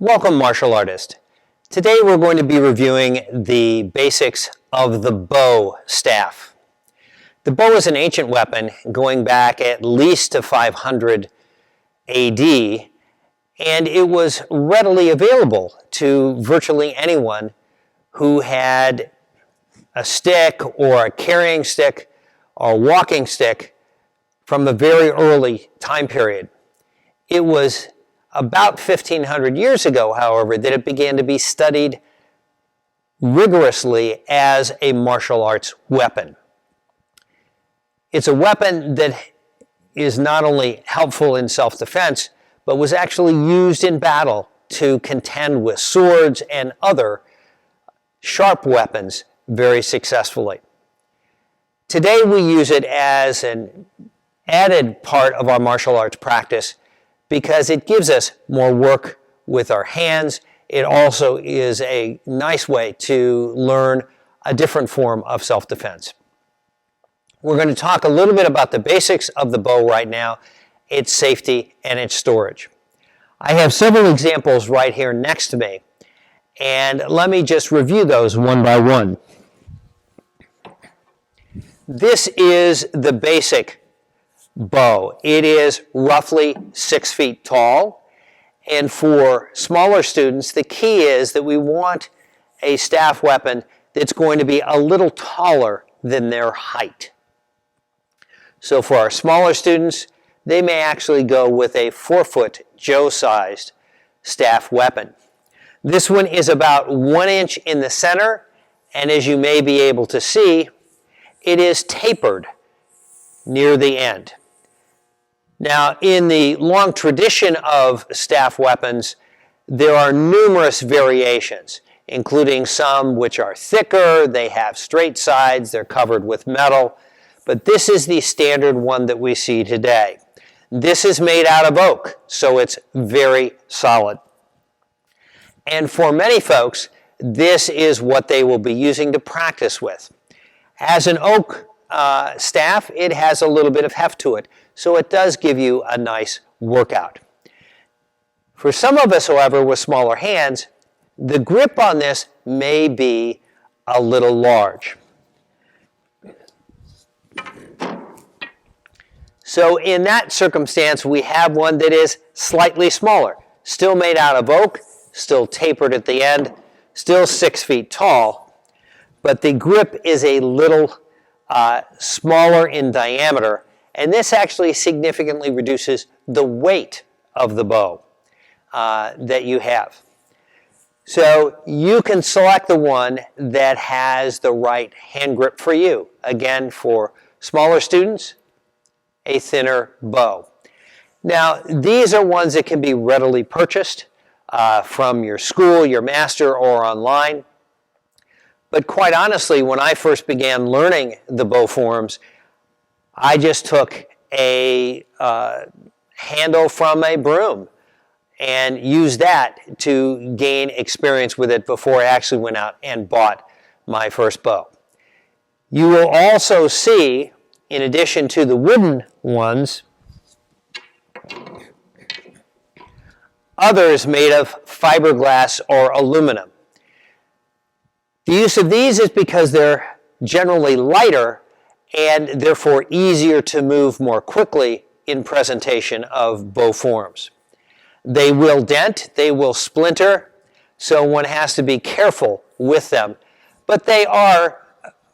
Welcome, martial artist. Today we're going to be reviewing the basics of the bow staff. The bow is an ancient weapon going back at least to 500 AD, and it was readily available to virtually anyone who had a stick or a carrying stick or a walking stick from a very early time period. It was about 1,500 years ago, however, that it began to be studied rigorously as a martial arts weapon. It's a weapon that is not only helpful in self-defense, but was actually used in battle to contend with swords and other sharp weapons very successfully. Today we use it as an added part of our martial arts practice because it gives us more work with our hands. It also is a nice way to learn a different form of self-defense. We're going to talk a little bit about the basics of the bow right now, its safety and its storage. I have several examples right here next to me, and let me just review those one by one. This is the basic bow. It is roughly 6 feet tall, and for smaller students, the key is that we want a staff weapon that's going to be a little taller than their height. So for our smaller students, they may actually go with a 4-foot Joe-sized staff weapon. This one is about 1 inch in the center, and as you may be able to see, it is tapered near the end. Now, in the long tradition of staff weapons, there are numerous variations, including some which are thicker, they have straight sides, they're covered with metal, but this is the standard one that we see today. This is made out of oak, so it's very solid. And for many folks, this is what they will be using to practice with. As an oak staff, it has a little bit of heft to it, so it does give you a nice workout. For some of us, however, with smaller hands, the grip on this may be a little large. So in that circumstance, we have one that is slightly smaller, still made out of oak, still tapered at the end, still 6 feet tall, but the grip is a little smaller in diameter, and this actually significantly reduces the weight of the bow that you have. So you can select the one that has the right hand grip for you. Again, for smaller students, a thinner bow. Now, these are ones that can be readily purchased from your school, your master, or online. But quite honestly, when I first began learning the bow forms, I just took a handle from a broom and used that to gain experience with it before I actually went out and bought my first bow. You will also see, in addition to the wooden ones, others made of fiberglass or aluminum. The use of these is because they're generally lighter and therefore easier to move more quickly in presentation of bow forms. They will dent, they will splinter, so one has to be careful with them, but they are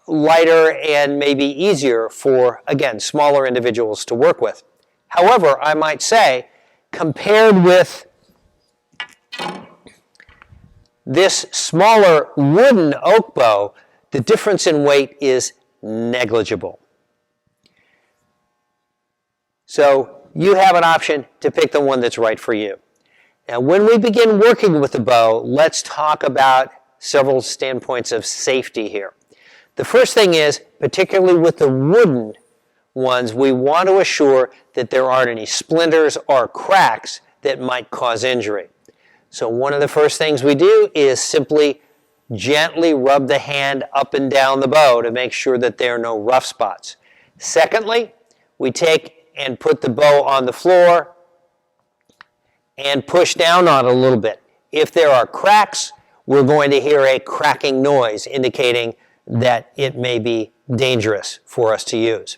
lighter and maybe easier for, again, smaller individuals to work with. However, I might say, compared with this smaller wooden oak bow, the difference in weight is negligible. So you have an option to pick the one that's right for you. Now, when we begin working with the bow, let's talk about several standpoints of safety here. The first thing is, particularly with the wooden ones, we want to assure that there aren't any splinters or cracks that might cause injury. So one of the first things we do is simply gently rub the hand up and down the bow to make sure that there are no rough spots. Secondly, we take and put the bow on the floor and push down on it a little bit. If there are cracks, we're going to hear a cracking noise indicating that it may be dangerous for us to use.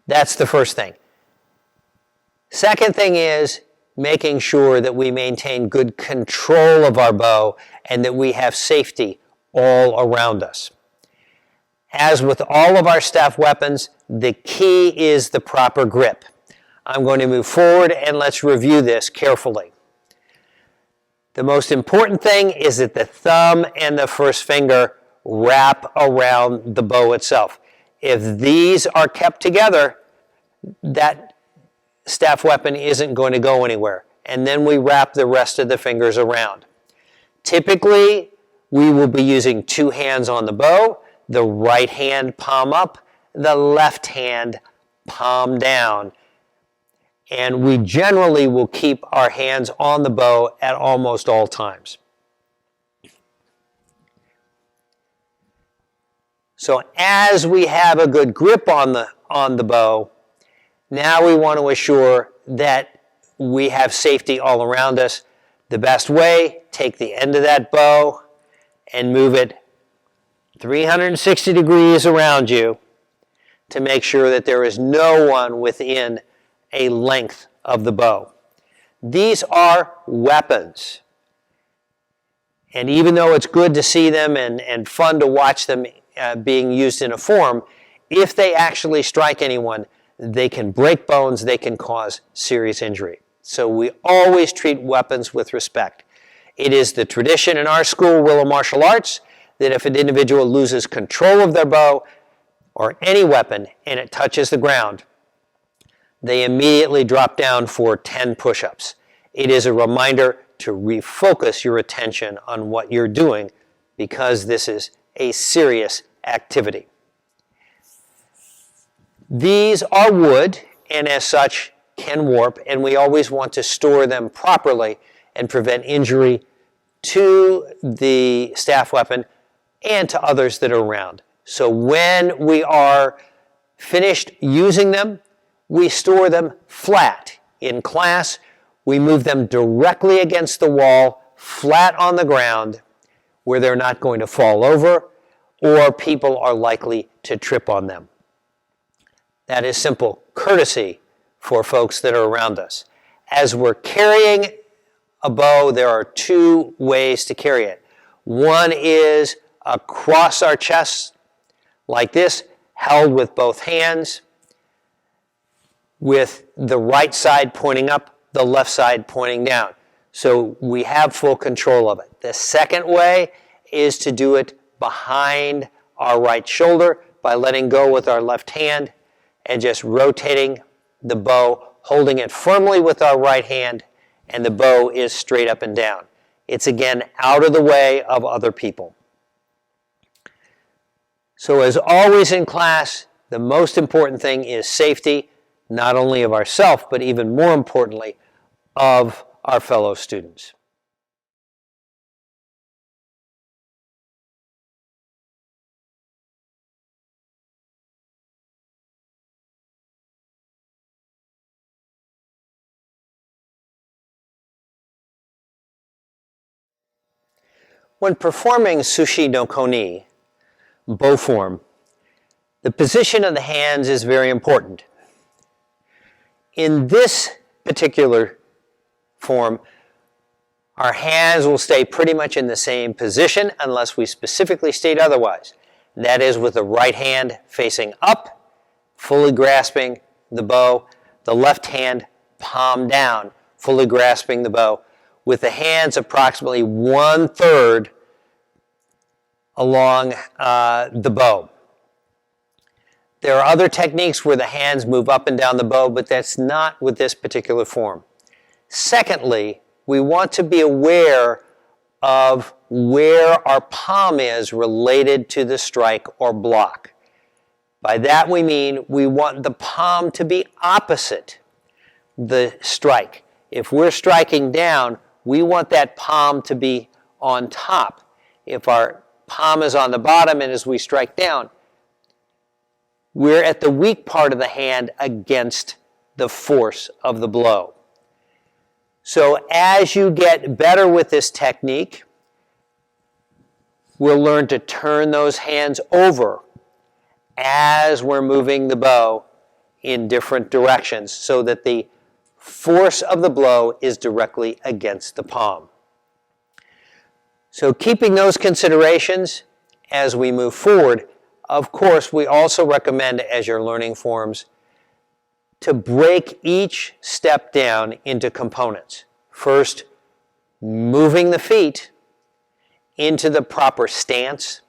That's the first thing. Second thing is making sure that we maintain good control of our bow and that we have safety all around us. As with all of our staff weapons, the key is the proper grip. I'm going to move forward and let's review this carefully. The most important thing is that the thumb and the first finger wrap around the bow itself. If these are kept together, that staff weapon isn't going to go anywhere. And then we wrap the rest of the fingers around. Typically, we will be using two hands on the bow, the right hand palm up, the left hand palm down. And we generally will keep our hands on the bow at almost all times. So as we have a good grip on the bow, now we want to assure that we have safety all around us. The best way, take the end of that bow and move it 360 degrees around you to make sure that there is no one within a length of the bow. These are weapons. And even though it's good to see them and fun to watch them being used in a form, if they actually strike anyone, they can break bones, they can cause serious injury. So we always treat weapons with respect. It is the tradition in our school, Willow Martial Arts, that if an individual loses control of their bow or any weapon and it touches the ground, they immediately drop down for 10 push-ups. It is a reminder to refocus your attention on what you're doing because this is a serious activity. These are wood and as such can warp, and we always want to store them properly and prevent injury to the staff weapon and to others that are around. So when we are finished using them, we store them flat. In class, we move them directly against the wall, flat on the ground, where they're not going to fall over or people are likely to trip on them. That is simple courtesy for folks that are around us. As we're carrying a bow, there are two ways to carry it. One is across our chest, like this, held with both hands, with the right side pointing up, the left side pointing down. So we have full control of it. The second way is to do it behind our right shoulder by letting go with our left hand and just rotating the bow, holding it firmly with our right hand, and the bow is straight up and down. It's again out of the way of other people. So as always in class, the most important thing is safety, not only of ourselves, but even more importantly, of our fellow students. When performing Sushi no Koni, bow form, the position of the hands is very important. In this particular form, our hands will stay pretty much in the same position unless we specifically state otherwise. That is with the right hand facing up, fully grasping the bow, the left hand palm down, fully grasping the bow, with the hands approximately 1/3 along the bow. There are other techniques where the hands move up and down the bow, but that's not with this particular form. Secondly, we want to be aware of where our palm is related to the strike or block. By that we mean we want the palm to be opposite the strike. If we're striking down, we want that palm to be on top. If our palm is on the bottom and as we strike down, we're at the weak part of the hand against the force of the blow. So as you get better with this technique, we'll learn to turn those hands over as we're moving the bow in different directions so that the force of the blow is directly against the palm. So keeping those considerations as we move forward, of course, we also recommend as your learning forms to break each step down into components. First, moving the feet into the proper stance,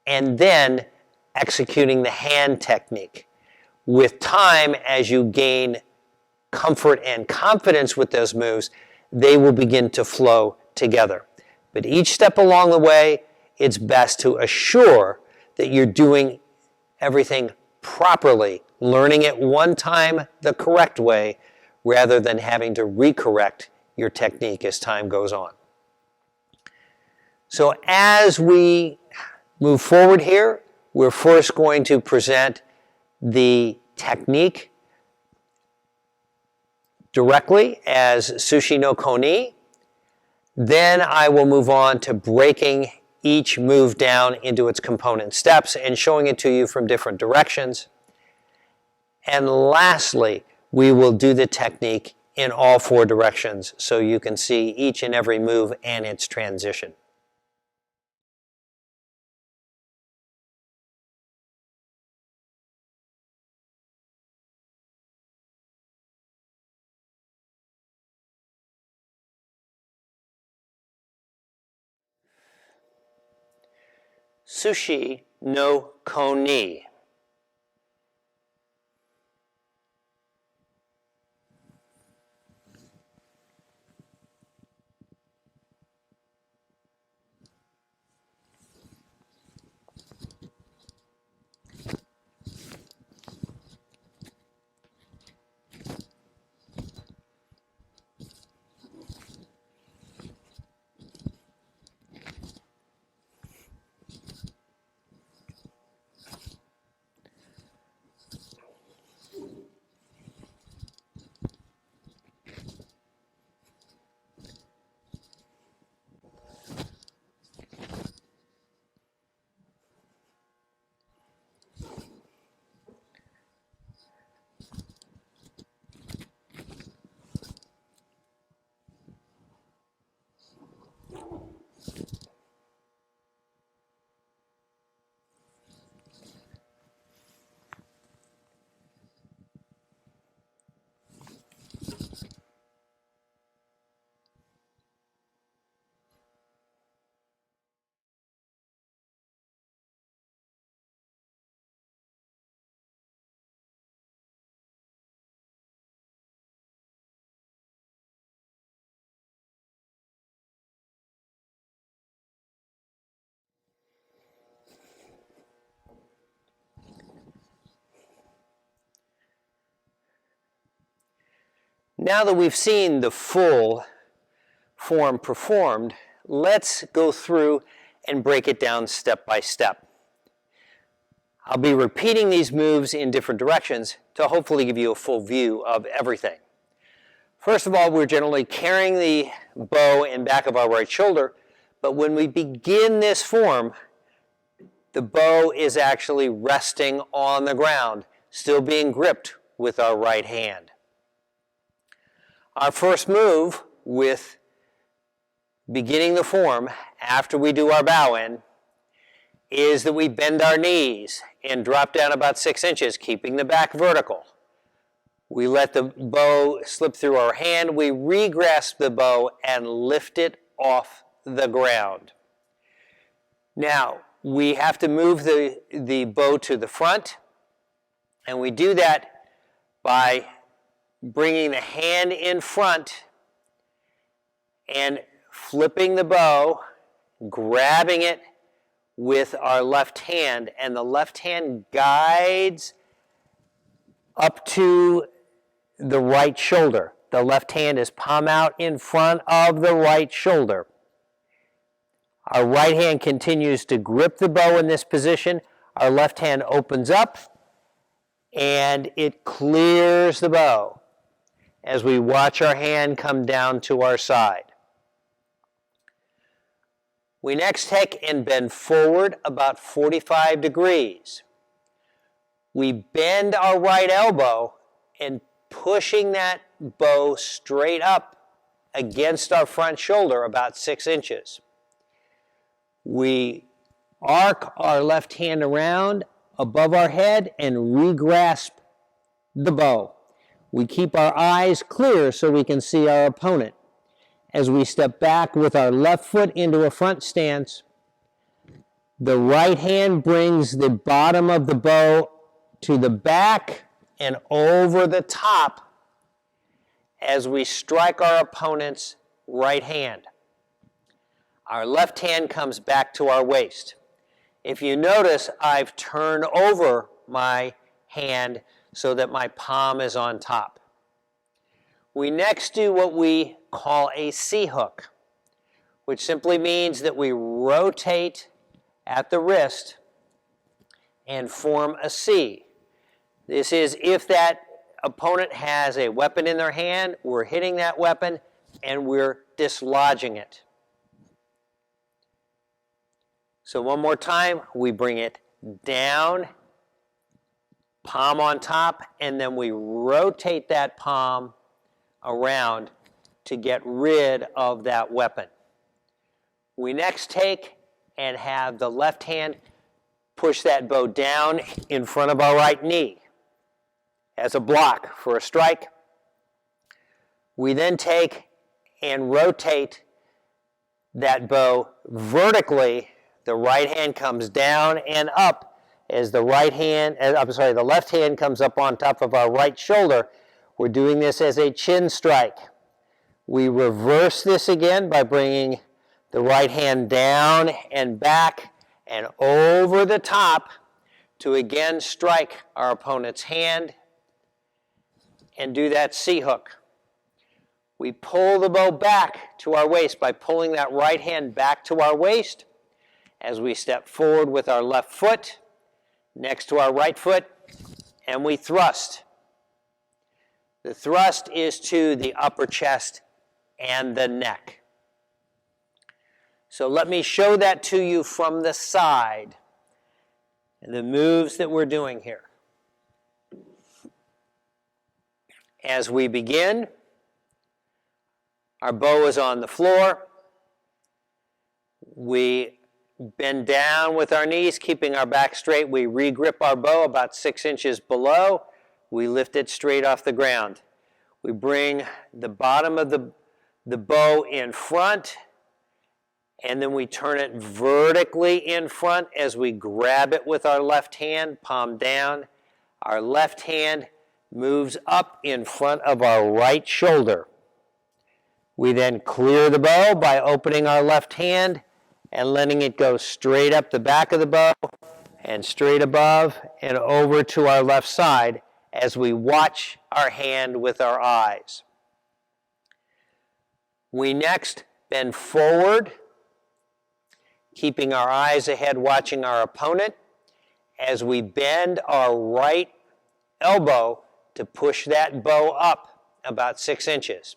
and then executing the hand technique. With time, as you gain comfort and confidence with those moves, they will begin to flow together. But each step along the way, it's best to assure that you're doing everything properly, learning it one time the correct way, rather than having to recorrect your technique as time goes on. So as we move forward here, we're first going to present the technique directly as Sushi no Koni. Then I will move on to breaking each move down into its component steps and showing it to you from different directions. And lastly, we will do the technique in all four directions so you can see each and every move and its transition. Sushi no Koni. Now that we've seen the full form performed, let's go through and break it down step by step. I'll be repeating these moves in different directions to hopefully give you a full view of everything. First of all, we're generally carrying the bow in back of our right shoulder, but when we begin this form, the bow is actually resting on the ground, still being gripped with our right hand. Our first move with beginning the form after we do our bow in is that we bend our knees and drop down about 6 inches, keeping the back vertical. We let the bow slip through our hand. We re-grasp the bow and lift it off the ground. Now, we have to move the bow to the front, and we do that by bringing the hand in front and flipping the bow, grabbing it with our left hand, and the left hand guides up to the right shoulder. The left hand is palm out in front of the right shoulder. Our right hand continues to grip the bow in this position. Our left hand opens up and it clears the bow. as we watch our hand come down to our side. We next take and bend forward about 45 degrees. We bend our right elbow and pushing that bow straight up against our front shoulder about 6 inches. We arc our left hand around above our head and re-grasp the bow. We keep our eyes clear so we can see our opponent. As we step back with our left foot into a front stance, the right hand brings the bottom of the bow to the back and over the top as we strike our opponent's right hand. Our left hand comes back to our waist. If you notice, I've turned over my hand so that my palm is on top. We next do what we call a C-hook, which simply means that we rotate at the wrist and form a C. This is if that opponent has a weapon in their hand, we're hitting that weapon and we're dislodging it. So one more time, we bring it down, palm on top, and then we rotate that palm around to get rid of that weapon. We next take and have the left hand push that bow down in front of our right knee as a block for a strike. We then take and rotate that bow vertically. The right hand comes down and up as the left hand comes up on top of our right shoulder. We're doing this as a chin strike. We reverse this again by bringing the right hand down and back and over the top to again strike our opponent's hand and do that C-hook. We pull the bow back to our waist by pulling that right hand back to our waist as we step forward with our left foot next to our right foot, and we thrust. The thrust is to the upper chest and the neck. So let me show that to you from the side and the moves that we're doing here. As we begin, our bow is on the floor. We bend down with our knees, keeping our back straight. We re-grip our bow about 6 inches below. We lift it straight off the ground. We bring the bottom of the bow in front, and then we turn it vertically in front as we grab it with our left hand, palm down. Our left hand moves up in front of our right shoulder. We then clear the bow by opening our left hand and letting it go straight up the back of the bow and straight above and over to our left side as we watch our hand with our eyes. We next bend forward, keeping our eyes ahead, watching our opponent as we bend our right elbow to push that bow up about 6 inches.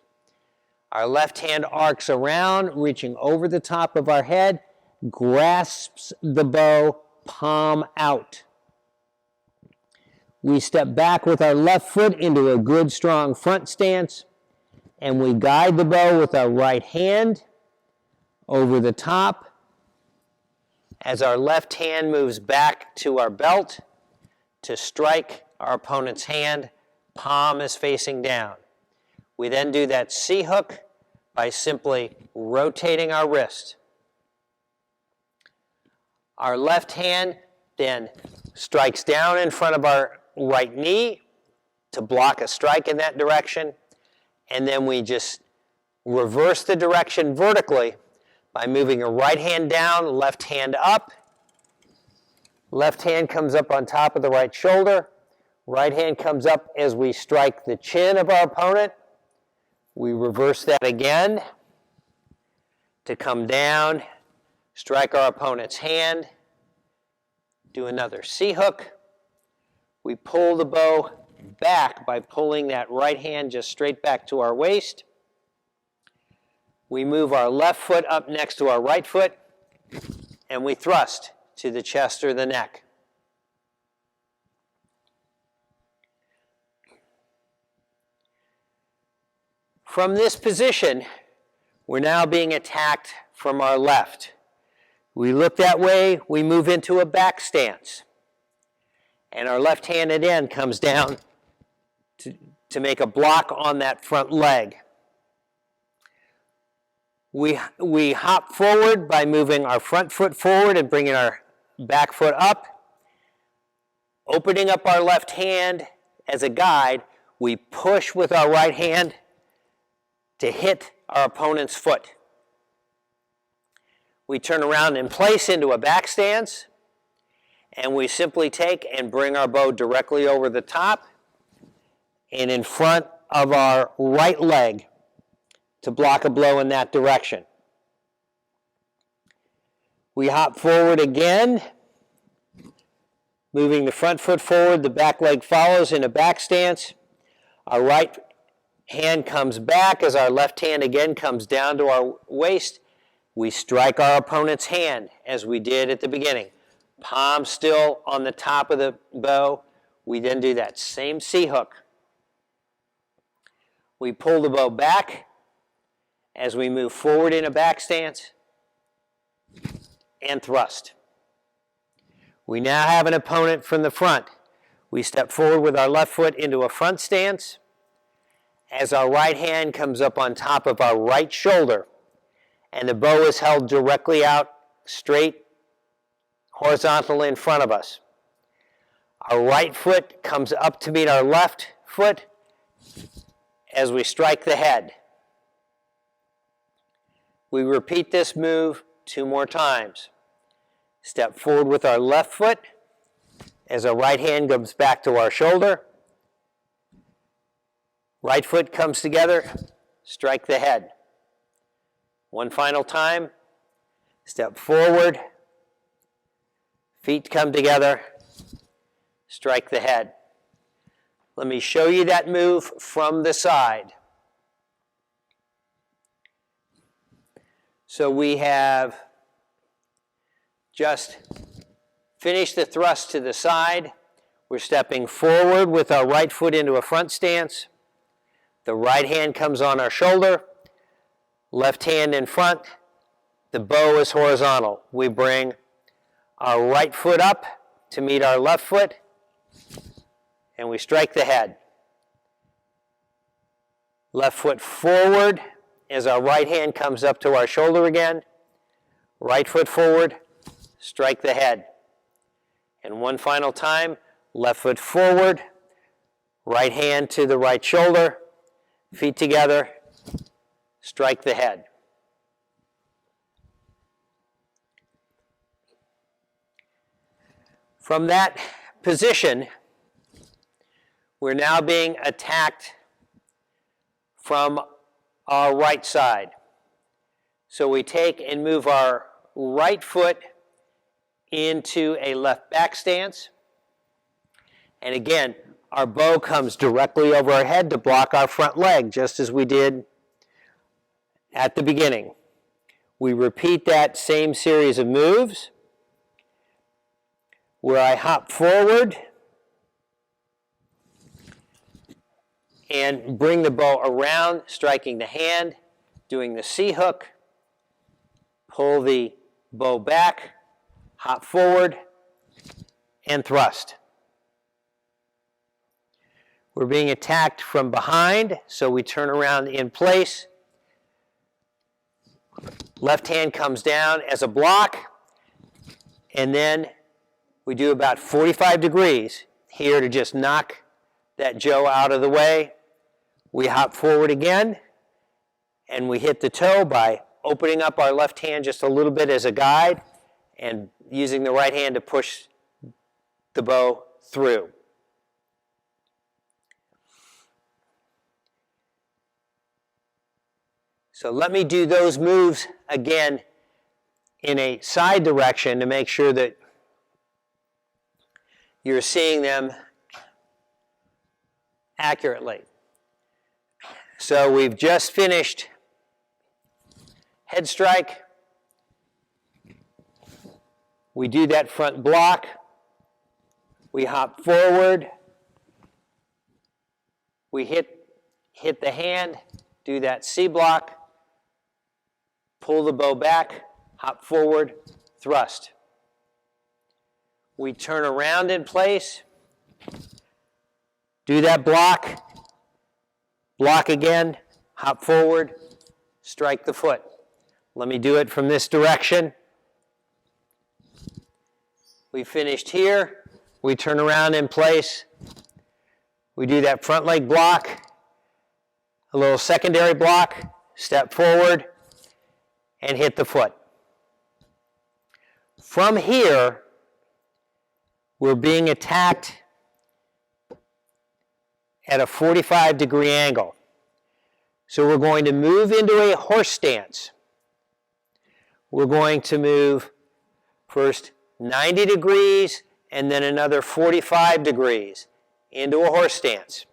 Our left hand arcs around, reaching over the top of our head, grasps the bow, palm out. We step back with our left foot into a good strong front stance, and we guide the bow with our right hand over the top as our left hand moves back to our belt to strike our opponent's hand. Palm is facing down. We then do that C-hook by simply rotating our wrist. Our left hand then strikes down in front of our right knee to block a strike in that direction, and then we just reverse the direction vertically by moving a right hand down, left hand up. Left hand comes up on top of the right shoulder. Right hand comes up as we strike the chin of our opponent. We reverse that again to come down, strike our opponent's hand, do another C-hook. We pull the bow back by pulling that right hand just straight back to our waist. We move our left foot up next to our right foot, and we thrust to the chest or the neck. From this position, we're now being attacked from our left. We look that way, we move into a back stance. And our left-handed end comes down to make a block on that front leg. We hop forward by moving our front foot forward and bringing our back foot up. Opening up our left hand as a guide, we push with our right hand to hit our opponent's foot. We turn around in place into a back stance, and we simply take and bring our bow directly over the top and in front of our right leg to block a blow in that direction. We hop forward again, moving the front foot forward, the back leg follows in a back stance. Our right hand comes back as our left hand again comes down to our waist. We strike our opponent's hand as we did at the beginning. Palm still on the top of the bow. We then do that same C-hook. We pull the bow back as we move forward in a back stance and thrust. We now have an opponent from the front. We step forward with our left foot into a front stance as our right hand comes up on top of our right shoulder, and the bow is held directly out straight, horizontal in front of us. Our right foot comes up to meet our left foot as we strike the head. We repeat this move 2 more times. Step forward with our left foot as our right hand comes back to our shoulder. Right foot comes together, strike the head. One final time. Step forward, feet come together, strike the head. Let me show you that move from the side. So we have just finished the thrust to the side. We're stepping forward with our right foot into a front stance. The right hand comes on our shoulder, left hand in front. The bow is horizontal. We bring our right foot up to meet our left foot, and we strike the head. Left foot forward as our right hand comes up to our shoulder again. Right foot forward, strike the head. And one final time, left foot forward, right hand to the right shoulder, feet together, strike the head. From that position, we're now being attacked from our right side. So we take and move our right foot into a left back stance. And again, our bow comes directly over our head to block our front leg, just as we did at the beginning. We repeat that same series of moves where I hop forward and bring the bow around, striking the hand, doing the C-hook, pull the bow back, hop forward, and thrust. We're being attacked from behind, so we turn around in place. Left hand comes down as a block, and then we do about 45 degrees here to just knock that Joe out of the way. We hop forward again, and we hit the toe by opening up our left hand just a little bit as a guide and using the right hand to push the bow through. So let me do those moves again in a side direction to make sure that you're seeing them accurately. So we've just finished head strike. We do that front block. We hop forward. We hit the hand, do that C block, pull the bow back, hop forward, thrust. We turn around in place, do that block, block again, hop forward, strike the foot. Let me do it from this direction. We finished here. We turn around in place. We do that front leg block, a little secondary block, step forward, and hit the foot. From here, we're being attacked at a 45-degree angle. So we're going to move into a horse stance. We're going to move first 90 degrees and then another 45 degrees into a horse stance.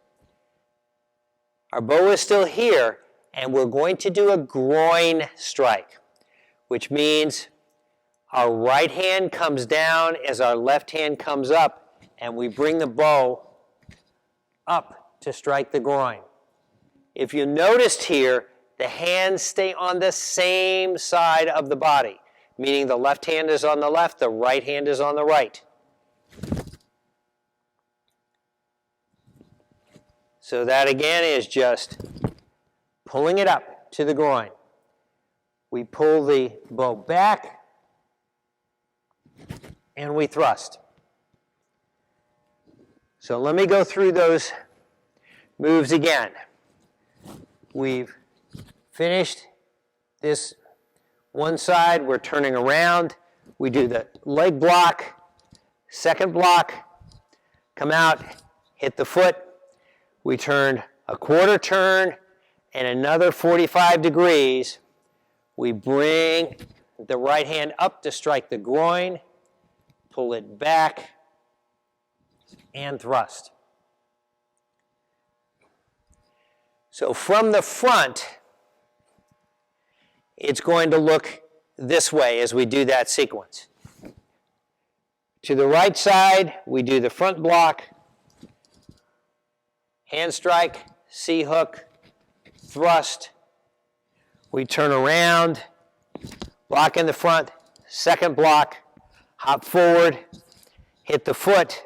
Our bow is still here, and we're going to do a groin strike, which means our right hand comes down as our left hand comes up, and we bring the bow up to strike the groin. If you noticed here, the hands stay on the same side of the body, meaning the left hand is on the left, the right hand is on the right. So that again is just pulling it up to the groin. We pull the bow back and we thrust. So let me go through those moves again. We've finished this one side, we're turning around. We do the leg block, second block, come out, hit the foot. We turn a quarter turn and another 45 degrees. We bring the right hand up to strike the groin, pull it back, and thrust. So from the front, it's going to look this way as we do that sequence. To the right side, we do the front block, hand strike, C hook, thrust. We turn around, block in the front, second block, hop forward, hit the foot.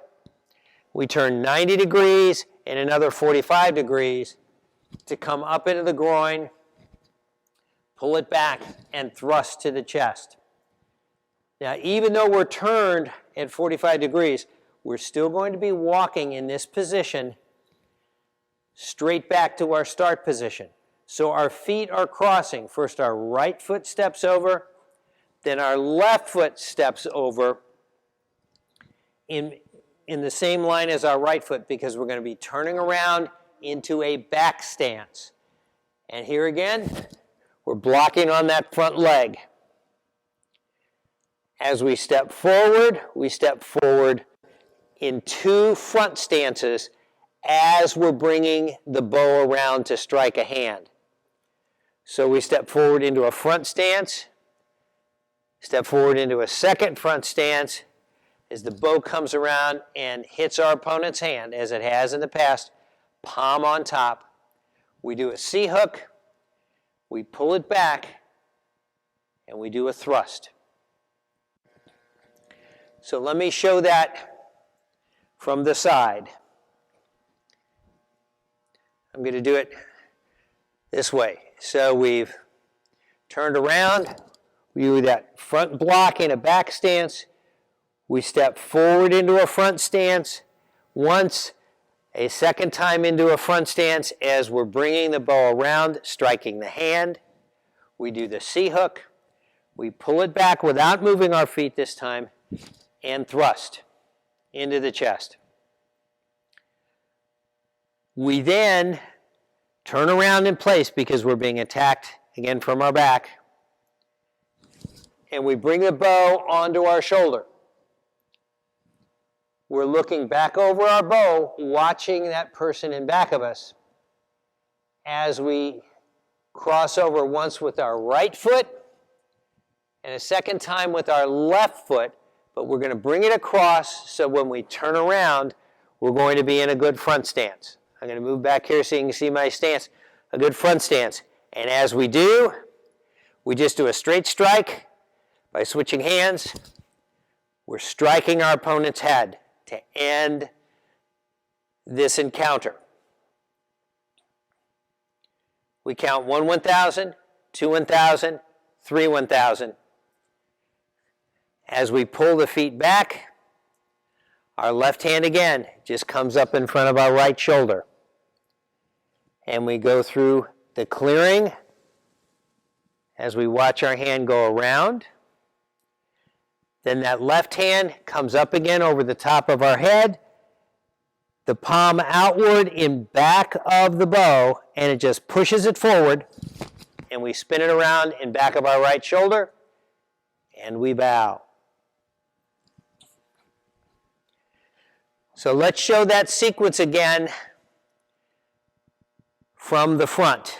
We turn 90 degrees and another 45 degrees to come up into the groin, pull it back, and thrust to the chest. Now, even though we're turned at 45 degrees, we're still going to be walking in this position straight back to our start position. So our feet are crossing. First our right foot steps over, then our left foot steps over in the same line as our right foot, because we're going to be turning around into a back stance. And here again, we're blocking on that front leg. As we step forward in two front stances as we're bringing the bow around to strike a hand. So we step forward into a front stance, step forward into a second front stance. As the bow comes around and hits our opponent's hand, as it has in the past, palm on top, we do a C hook, we pull it back, and we do a thrust. So let me show that from the side. I'm going to do it this way. So we've turned around, we do that front block in a back stance, we step forward into a front stance, once, a second time into a front stance as we're bringing the bow around, striking the hand. We do the C hook, we pull it back without moving our feet this time, and thrust into the chest. We then turn around in place because we're being attacked again from our back, and we bring the bow onto our shoulder. we're looking back over our bow, watching that person in back of us as we cross over once with our right foot and a second time with our left foot, but we're going to bring it across so when we turn around, we're going to be in a good front stance. I'm going to move back here so you can see my stance, a good front stance. And as we do, we just do a straight strike by switching hands. We're striking our opponent's head to end this encounter. We count 1 1,000, 2 1,000, 3 1,000. As we pull the feet back, our left hand again just comes up in front of our right shoulder. And we go through the clearing as we watch our hand go around. Then that left hand comes up again over the top of our head, the palm outward in back of the bow, and it just pushes it forward, and we spin it around in back of our right shoulder, and we bow. So let's show that sequence again from the front.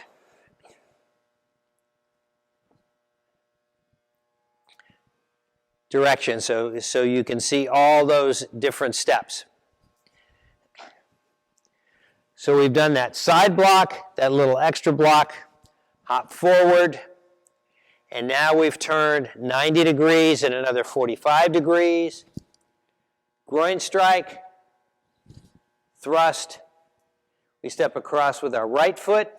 Direction, so you can see all those different steps. So we've done that side block, that little extra block, hop forward, and now we've turned 90 degrees and another 45 degrees. Groin strike, thrust. We step across with our right foot,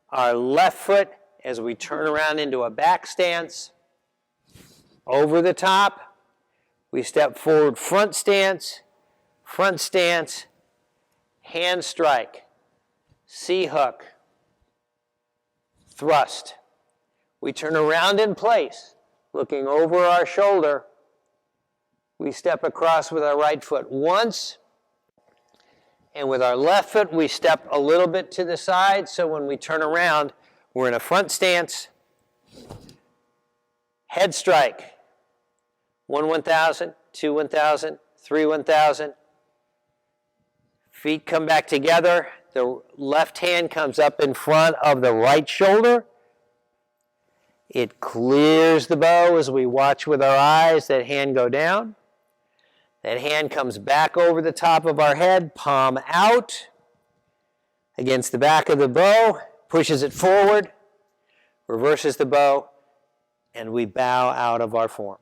our left foot as we turn around into a back stance. Over the top, we step forward, front stance, hand strike, C-hook, thrust. We turn around in place, looking over our shoulder. We step across with our right foot once, and with our left foot, we step a little bit to the side, so when we turn around, we're in a front stance, head strike. 1 1,000, 2 1,000, 3 1,000. Feet come back together. The left hand comes up in front of the right shoulder. It clears the bow as we watch with our eyes that hand go down. That hand comes back over the top of our head, palm out against the back of the bow, pushes it forward, reverses the bow, and we bow out of our form.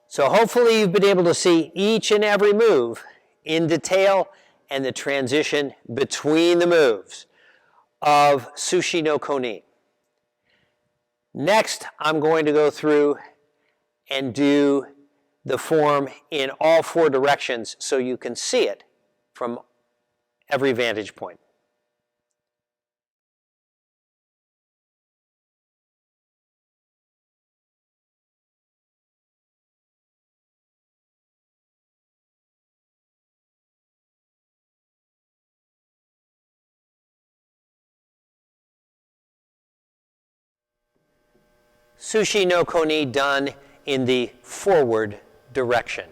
So hopefully you've been able to see each and every move in detail and the transition between the moves of Sushi no Koni. Next, I'm going to go through and do the form in all 4 directions so you can see it from every vantage point. Sushi no Koni done in the forward direction.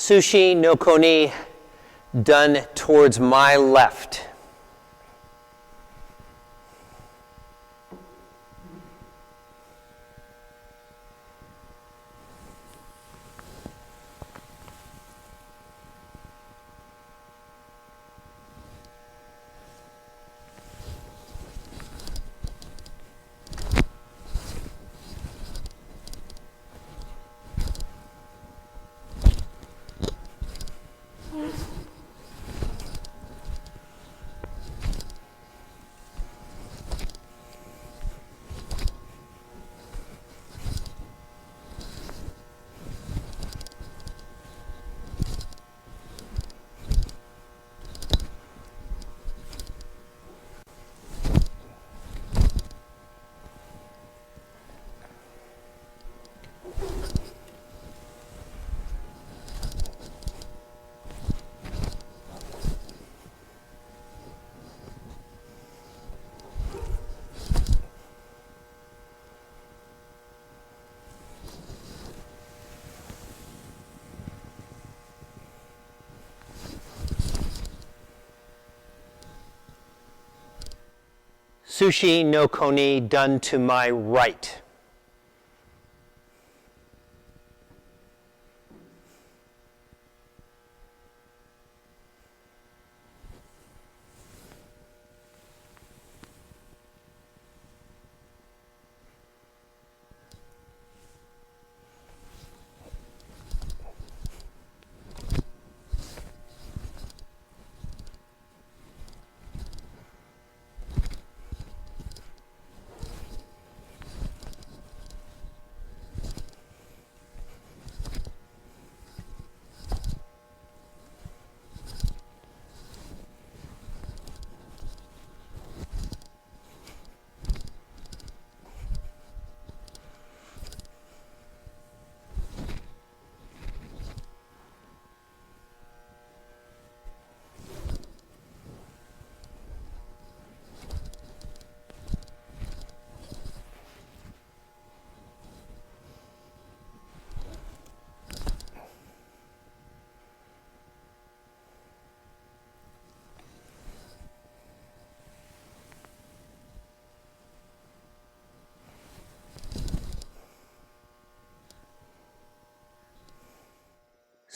Sushi no Koni done towards my left. Sushi no Koni done to my right.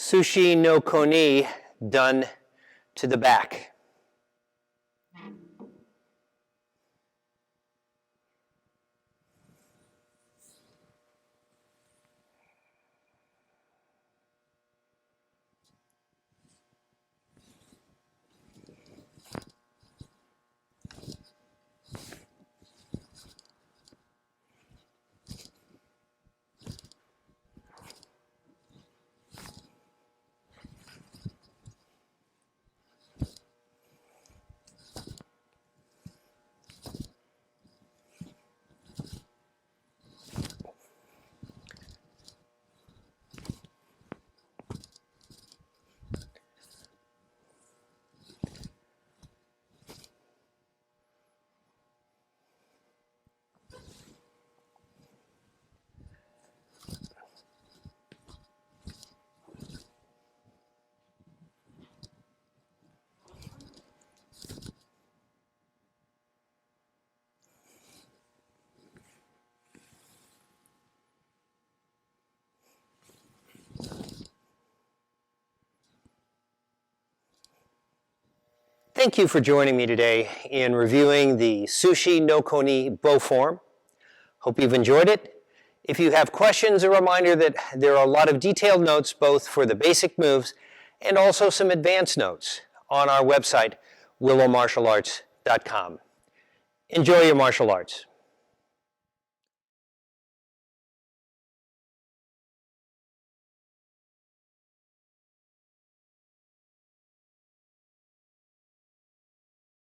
Sushi no Koni done to the back. Thank you for joining me today in reviewing the Sushi no Koni bow form. Hope you've enjoyed it. If you have questions, a reminder that there are a lot of detailed notes both for the basic moves and also some advanced notes on our website, willowmartialarts.com. Enjoy your martial arts.